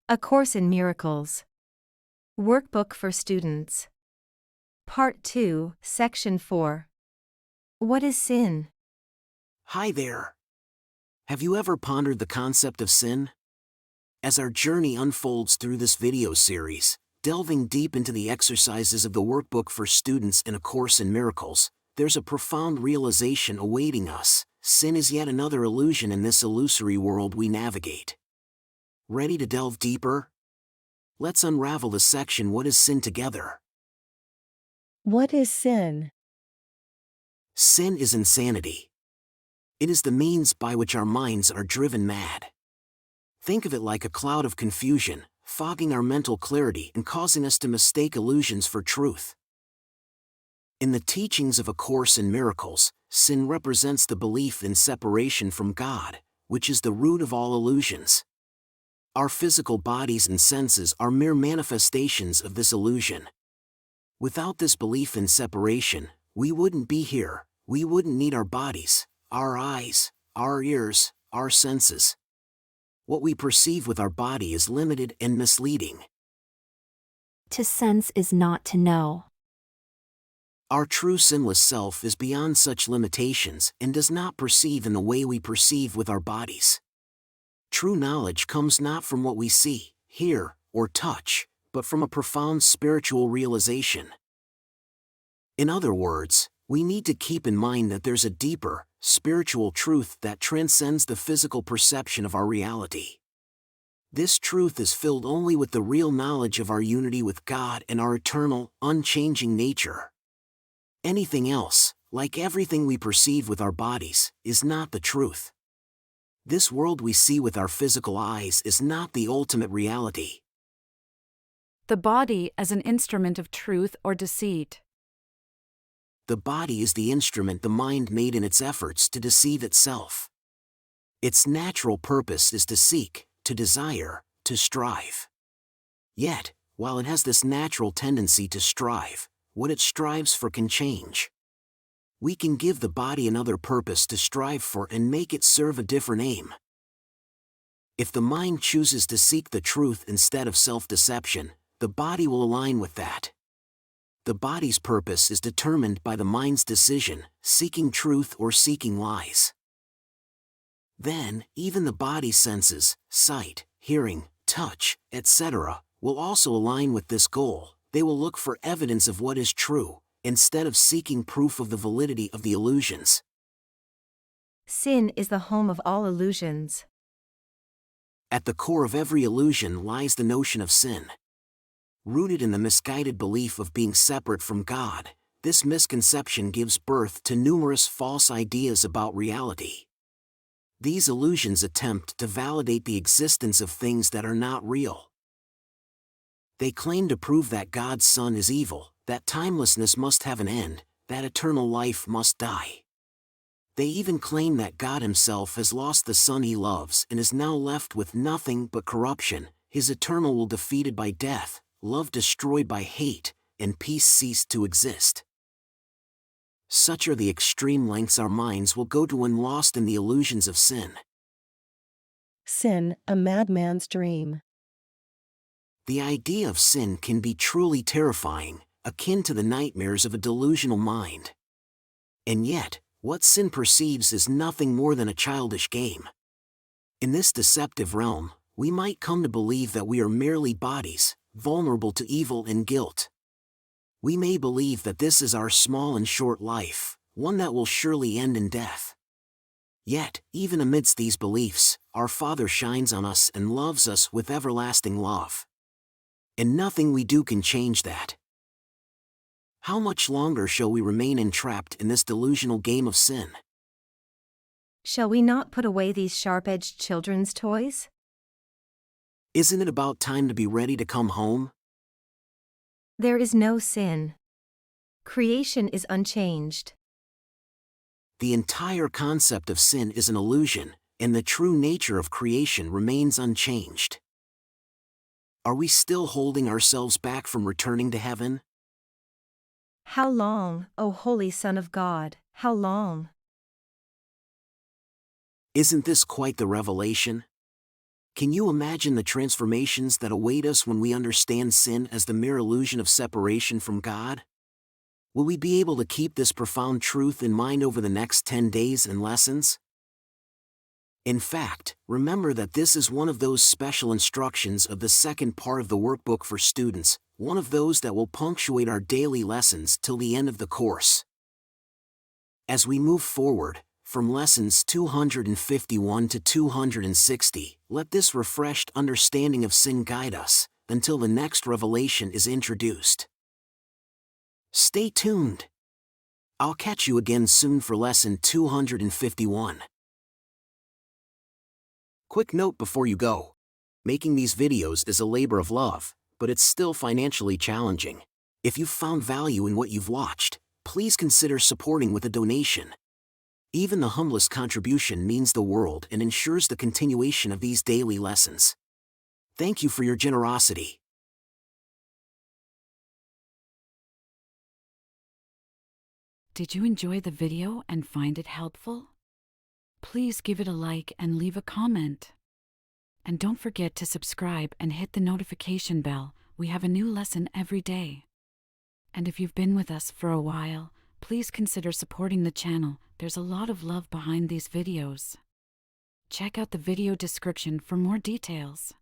A Course in Miracles. Workbook for Students. Part 2, Section 4. What is sin? Hi there. Have you ever pondered the concept of sin? As our journey unfolds through this video series, delving deep into the exercises of the Workbook for Students in A Course in Miracles, there's a profound realization awaiting us. Sin is yet another illusion in this illusory world we navigate. Ready to delve deeper? Let's unravel the section What is Sin together. What is sin? Sin is insanity. It is the means by which our minds are driven mad. Think of it like a cloud of confusion, fogging our mental clarity and causing us to mistake illusions for truth. In the teachings of A Course in Miracles, sin represents the belief in separation from God, which is the root of all illusions. Our physical bodies and senses are mere manifestations of this illusion. Without this belief in separation, we wouldn't be here, we wouldn't need our bodies, our eyes, our ears, our senses. What we perceive with our body is limited and misleading. To sense is not to know. Our true sinless self is beyond such limitations and does not perceive in the way we perceive with our bodies. True knowledge comes not from what we see, hear, or touch, but from a profound spiritual realization. In other words, we need to keep in mind that there's a deeper, spiritual truth that transcends the physical perception of our reality. This truth is filled only with the real knowledge of our unity with God and our eternal, unchanging nature. Anything else, like everything we perceive with our bodies, is not the truth. This world we see with our physical eyes is not the ultimate reality. The body as an instrument of truth or deceit. The body is the instrument the mind made in its efforts to deceive itself. Its natural purpose is to seek, to desire, to strive. Yet, while it has this natural tendency to strive, what it strives for can change. We can give the body another purpose to strive for and make it serve a different aim. If the mind chooses to seek the truth instead of self-deception, the body will align with that. The body's purpose is determined by the mind's decision, seeking truth or seeking lies. Then, even the body's senses, sight, hearing, touch, etc., will also align with this goal. They will look for evidence of what is true, instead of seeking proof of the validity of the illusions. Sin is the home of all illusions. At the core of every illusion lies the notion of sin. Rooted in the misguided belief of being separate from God, this misconception gives birth to numerous false ideas about reality. These illusions attempt to validate the existence of things that are not real. They claim to prove that God's Son is evil, that timelessness must have an end, that eternal life must die. They even claim that God himself has lost the Son he loves and is now left with nothing but corruption, his eternal will defeated by death, love destroyed by hate, and peace ceased to exist. Such are the extreme lengths our minds will go to when lost in the illusions of sin. Sin, a madman's dream. The idea of sin can be truly terrifying, akin to the nightmares of a delusional mind. And yet, what sin perceives is nothing more than a childish game. In this deceptive realm, we might come to believe that we are merely bodies, vulnerable to evil and guilt. We may believe that this is our small and short life, one that will surely end in death. Yet, even amidst these beliefs, our Father shines on us and loves us with everlasting love. And nothing we do can change that. How much longer shall we remain entrapped in this delusional game of sin? Shall we not put away these sharp-edged children's toys? Isn't it about time to be ready to come home? There is no sin. Creation is unchanged. The entire concept of sin is an illusion, and the true nature of creation remains unchanged. Are we still holding ourselves back from returning to heaven? How long, O Holy Son of God, how long? Isn't this quite the revelation? Can you imagine the transformations that await us when we understand sin as the mere illusion of separation from God? Will we be able to keep this profound truth in mind over the next 10 days and lessons? In fact, remember that this is one of those special instructions of the second part of the workbook for students, one of those that will punctuate our daily lessons till the end of the course. As we move forward, from lessons 251 to 260, let this refreshed understanding of sin guide us, until the next revelation is introduced. Stay tuned. I'll catch you again soon for lesson 251. Quick note before you go. Making these videos is a labor of love, but it's still financially challenging. If you've found value in what you've watched, please consider supporting with a donation. Even the humblest contribution means the world and ensures the continuation of these daily lessons. Thank you for your generosity. Did you enjoy the video and find it helpful? Please give it a like and leave a comment. And don't forget to subscribe and hit the notification bell. We have a new lesson every day. And if you've been with us for a while, please consider supporting the channel. There's a lot of love behind these videos. Check out the video description for more details.